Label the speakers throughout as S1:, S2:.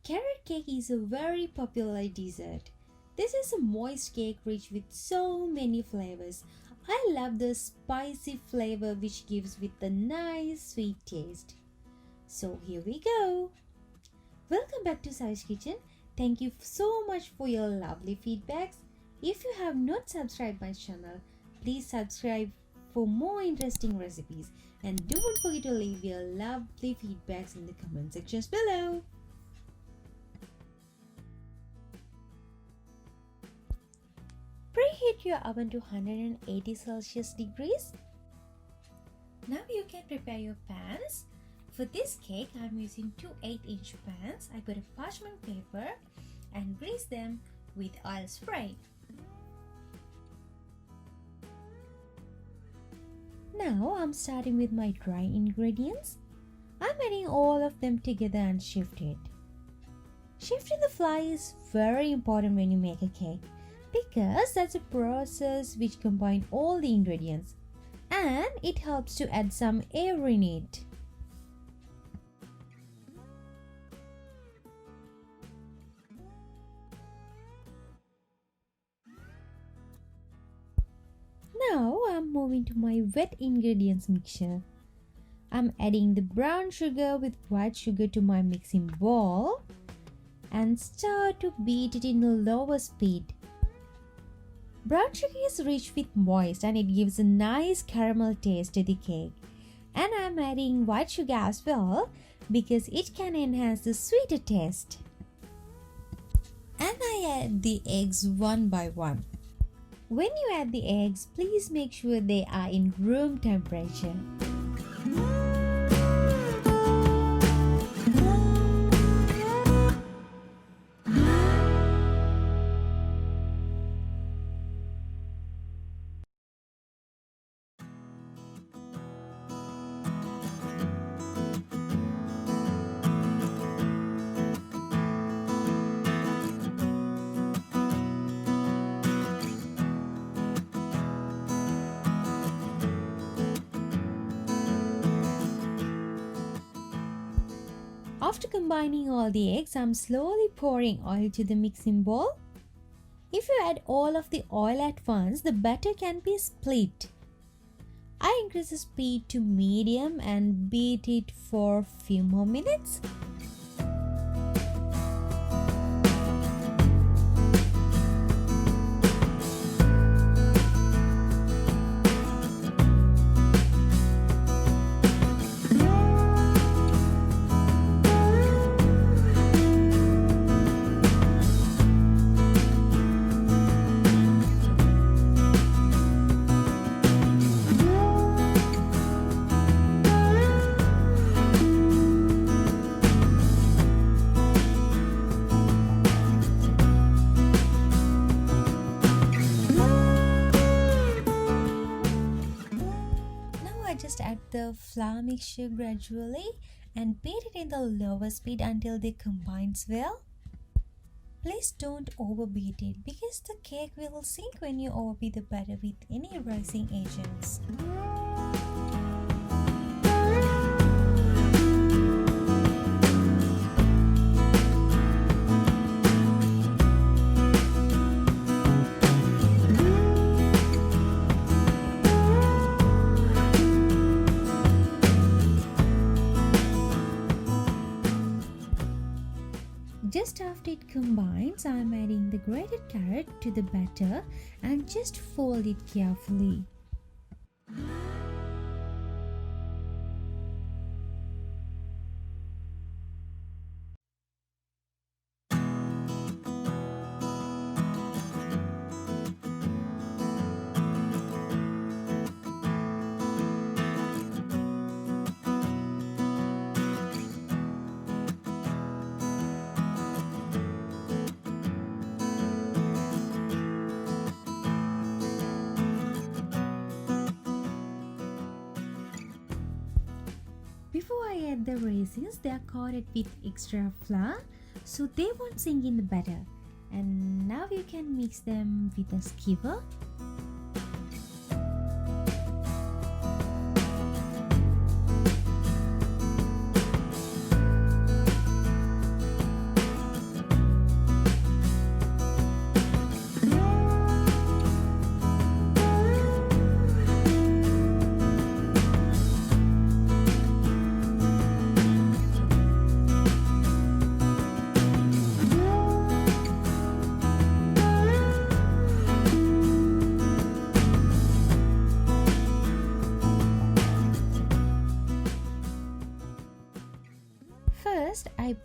S1: Carrot cake is a very popular dessert. This is a moist cake rich with so many flavors. I love the spicy flavor which gives with a nice sweet taste. So here we go. Welcome back to Sai's Kitchen. Thank you so much for your lovely feedbacks. If you have not subscribed my channel, please subscribe for more interesting recipes, and don't forget to leave your lovely feedbacks in the comment sections below. Preheat your oven to 180 Celsius degrees. Now you can prepare your pans. For this cake, I'm using two 8-inch pans. I put a parchment paper and grease them with oil spray. Now I'm starting with my dry ingredients. I'm adding all of them together and shift it. Shifting the flour is very important when you make a cake, because that's a process which combines all the ingredients, and it helps to add some air in it. Now I'm moving to my wet ingredients mixture. I'm adding the brown sugar with white sugar to my mixing bowl and start to beat it in a lower speed. Brown sugar is rich with moist and it gives a nice caramel taste to the cake. And I'm adding white sugar as well because it can enhance the sweeter taste. And I add the eggs one by one. When you add the eggs, please make sure they are in room temperature. After combining all the eggs, I'm slowly pouring oil to the mixing bowl. If you add all of the oil at once, the batter can be split. I increase the speed to medium and beat it for a few more minutes. Just add the flour mixture gradually and beat it in the lower speed until they combine well. Please don't overbeat it because the cake will sink when you overbeat the batter with any rising agents. Just after it combines, I'm adding the grated carrot to the batter and just fold it carefully. Before I add the raisins, they are coated with extra flour so they won't sink in the batter. And now you can mix them with a skewer.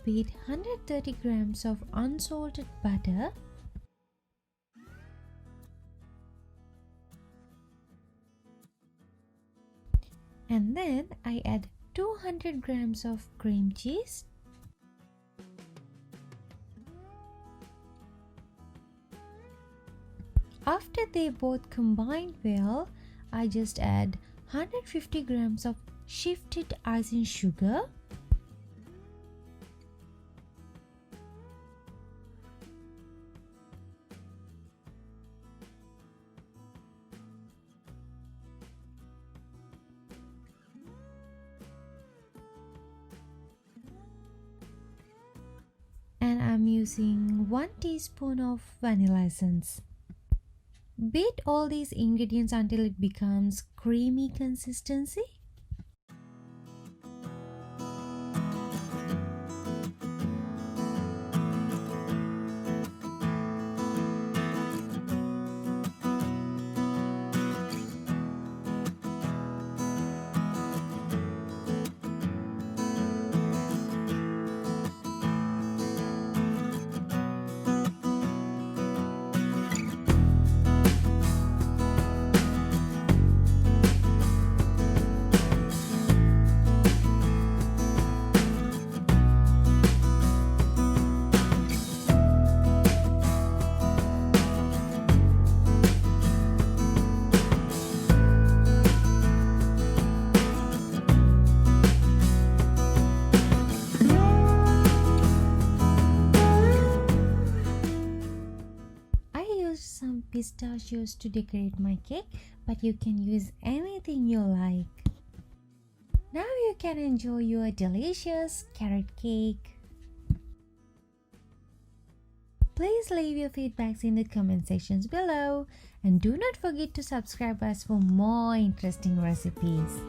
S1: with 130 grams of unsalted butter, and then I add 200 grams of cream cheese, after they both combine well, I just add 150 grams of shifted icing sugar, and I'm using 1 teaspoon of vanilla essence. Beat all these ingredients until it becomes creamy consistency. Some pistachios to decorate my cake, but you can use anything you like. Now you can enjoy your delicious carrot cake. Please leave your feedbacks in the comment sections below, and do not forget to subscribe us for more interesting recipes.